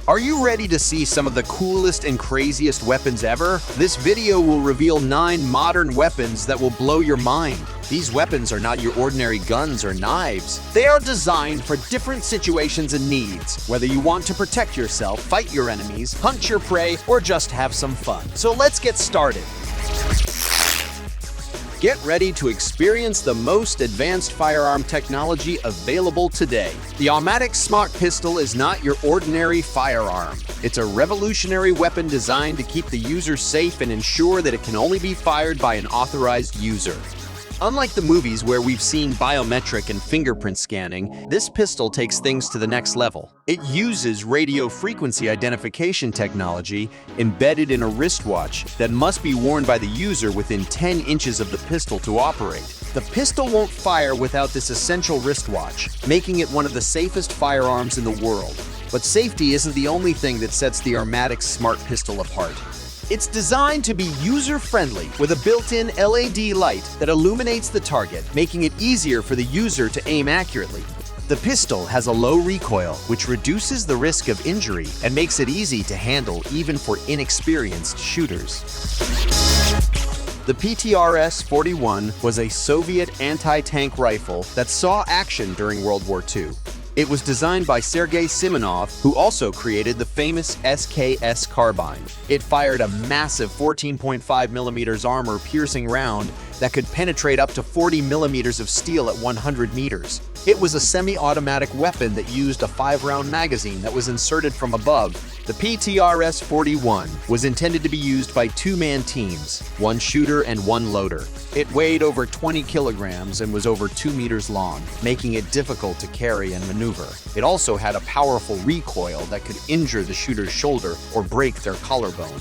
Are you ready to see some of the coolest and craziest weapons ever? This video will reveal 9 modern weapons that will blow your mind. These weapons are not your ordinary guns or knives. They are designed for different situations and needs, whether you want to protect yourself, fight your enemies, hunt your prey, or just have some fun. So let's get started. Get ready to experience the most advanced firearm technology available today. The Armatix Smart Pistol is not your ordinary firearm. It's a revolutionary weapon designed to keep the user safe and ensure that it can only be fired by an authorized user. Unlike the movies where we've seen biometric and fingerprint scanning, this pistol takes things to the next level. It uses radio frequency identification technology embedded in a wristwatch that must be worn by the user within 10 inches of the pistol to operate. The pistol won't fire without this essential wristwatch, making it one of the safest firearms in the world. But safety isn't the only thing that sets the Armatix Smart Pistol apart. It's designed to be user-friendly with a built-in LED light that illuminates the target, making it easier for the user to aim accurately. The pistol has a low recoil, which reduces the risk of injury and makes it easy to handle even for inexperienced shooters. The PHASR was a Soviet anti-tank rifle that saw action during World War II. It was designed by Sergei Simonov, who also created the famous SKS carbine. It fired a massive 14.5mm armor-piercing round that could penetrate up to 40mm of steel at 100 meters. It was a semi-automatic weapon that used a 5-round magazine that was inserted from above. The PHASR was intended to be used by 2-man teams, 1 shooter and 1 loader. It weighed over 20 kilograms and was over 2 meters long, making it difficult to carry and maneuver. It also had a powerful recoil that could injure the shooter's shoulder or break their collarbone.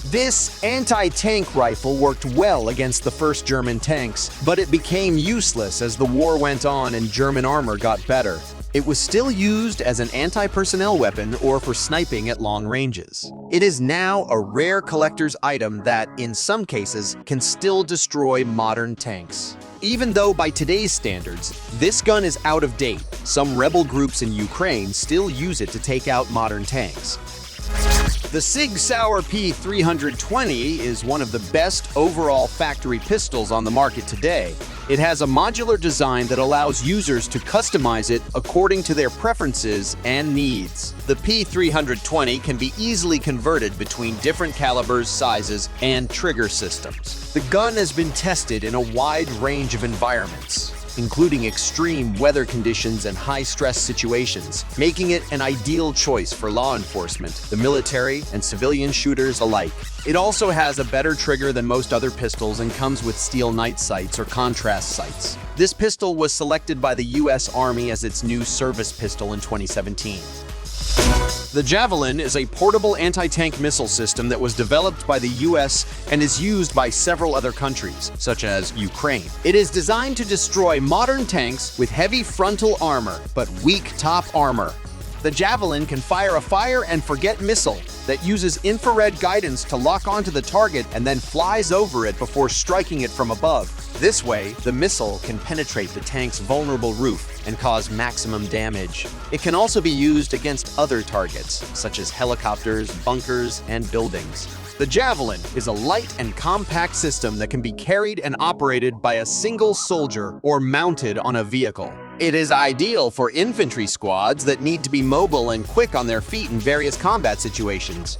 This anti-tank rifle worked well against the first German tanks, but it became useless as the war went on and German armor got better. It was still used as an anti-personnel weapon or for sniping at long ranges. It is now a rare collector's item that, in some cases, can still destroy modern tanks. Even though by today's standards, this gun is out of date, some rebel groups in Ukraine still use it to take out modern tanks. The SIG Sauer P320 is one of the best overall factory pistols on the market today. It has a modular design that allows users to customize it according to their preferences and needs. The P320 can be easily converted between different calibers, sizes, and trigger systems. The gun has been tested in a wide range of environments, including extreme weather conditions and high-stress situations, making it an ideal choice for law enforcement, the military, and civilian shooters alike. It also has a better trigger than most other pistols and comes with steel night sights or contrast sights. This pistol was selected by the US Army as its new service pistol in 2017. The Javelin is a portable anti-tank missile system that was developed by the US and is used by several other countries, such as Ukraine. It is designed to destroy modern tanks with heavy frontal armor, but weak top armor. The Javelin can fire a fire-and-forget missile that uses infrared guidance to lock onto the target and then flies over it before striking it from above. This way, the missile can penetrate the tank's vulnerable roof and cause maximum damage. It can also be used against other targets, such as helicopters, bunkers, and buildings. The Javelin is a light and compact system that can be carried and operated by a single soldier or mounted on a vehicle. It is ideal for infantry squads that need to be mobile and quick on their feet in various combat situations.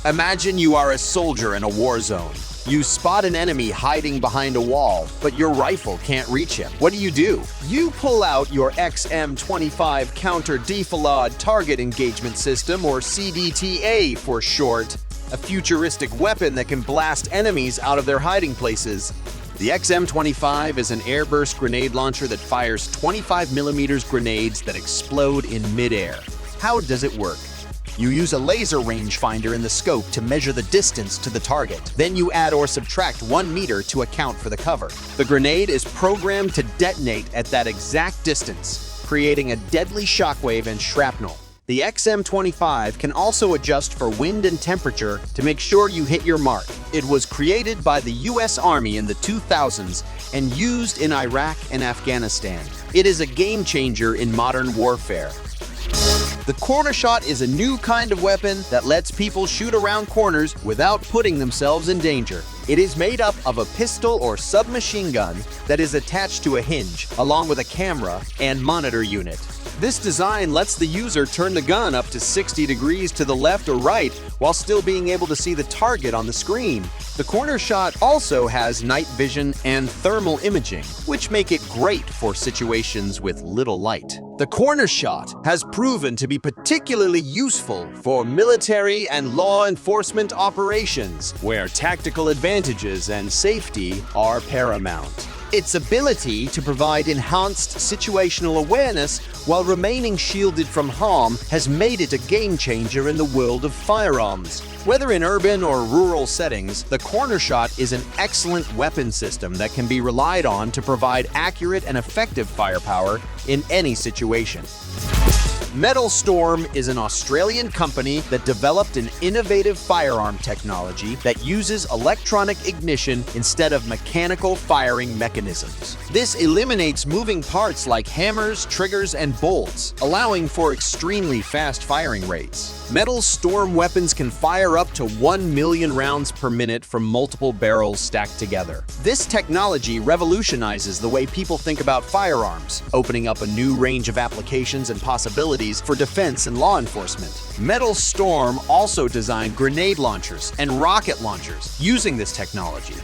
Imagine you are a soldier in a war zone. You spot an enemy hiding behind a wall, but your rifle can't reach him. What do? You pull out your XM25 Counter-Defilade Target Engagement System, or CDTE for short, a futuristic weapon that can blast enemies out of their hiding places. The XM25 is an airburst grenade launcher that fires 25mm grenades that explode in midair. How does it work? You use a laser rangefinder in the scope to measure the distance to the target. Then you add or subtract 1 meter to account for the cover. The grenade is programmed to detonate at that exact distance, creating a deadly shockwave and shrapnel. The XM25 can also adjust for wind and temperature to make sure you hit your mark. It was created by the US Army in the 2000s and used in Iraq and Afghanistan. It is a game changer in modern warfare. The CornerShot is a new kind of weapon that lets people shoot around corners without putting themselves in danger. It is made up of a pistol or submachine gun that is attached to a hinge, along with a camera and monitor unit. This design lets the user turn the gun up to 60 degrees to the left or right while still being able to see the target on the screen. The CornerShot also has night vision and thermal imaging, which make it great for situations with little light. The CornerShot has proven to be particularly useful for military and law enforcement operations, where tactical advantages and safety are paramount. Its ability to provide enhanced situational awareness while remaining shielded from harm has made it a game changer in the world of firearms. Whether in urban or rural settings, the CornerShot is an excellent weapon system that can be relied on to provide accurate and effective firepower in any situation. Metal Storm is an Australian company that developed an innovative firearm technology that uses electronic ignition instead of mechanical firing mechanisms. This eliminates moving parts like hammers, triggers, and bolts, allowing for extremely fast firing rates. Metal Storm weapons can fire up to 1 million rounds per minute from multiple barrels stacked together. This technology revolutionizes the way people think about firearms, opening up a new range of applications and possibilities for defense and law enforcement. Metal Storm also designed grenade launchers and rocket launchers using this technology.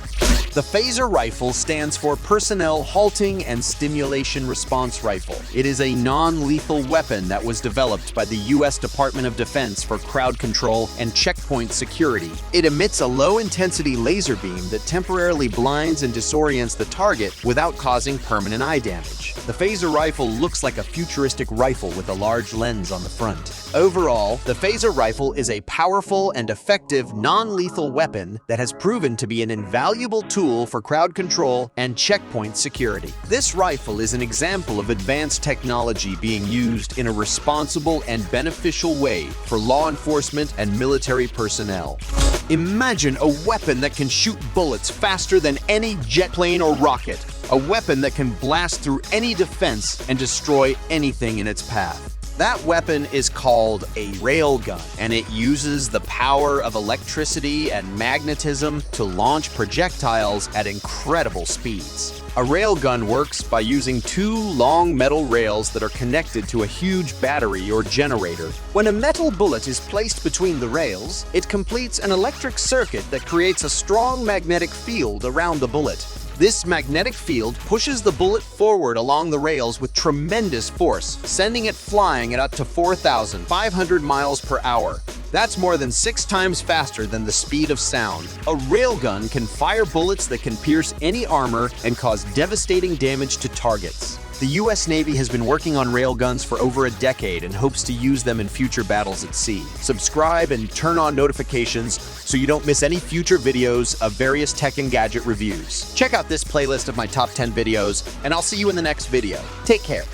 The PHASR Rifle stands for Personnel Halting and Stimulation Response Rifle. It is a non-lethal weapon that was developed by the U.S. Department of Defense for crowd control and checkpoint security. It emits a low-intensity laser beam that temporarily blinds and disorients the target without causing permanent eye damage. The PHASR Rifle looks like a futuristic rifle with a large lens on the front. Overall, the PHASR Rifle is a powerful and effective non-lethal weapon that has proven to be an invaluable tool for crowd control and checkpoint security. This rifle is an example of advanced technology being used in a responsible and beneficial way for law enforcement and military personnel. Imagine a weapon that can shoot bullets faster than any jet plane or rocket. A weapon that can blast through any defense and destroy anything in its path. That weapon is called a Railgun, and it uses the power of electricity and magnetism to launch projectiles at incredible speeds. A railgun works by using two long metal rails that are connected to a huge battery or generator. When a metal bullet is placed between the rails, it completes an electric circuit that creates a strong magnetic field around the bullet. This magnetic field pushes the bullet forward along the rails with tremendous force, sending it flying at up to 4,500 miles per hour. That's more than 6 times faster than the speed of sound. A railgun can fire bullets that can pierce any armor and cause devastating damage to targets. The U.S. Navy has been working on railguns for over a decade and hopes to use them in future battles at sea. Subscribe and turn on notifications so you don't miss any future videos of various tech and gadget reviews. Check out this playlist of my top 10 videos, and I'll see you in the next video. Take care.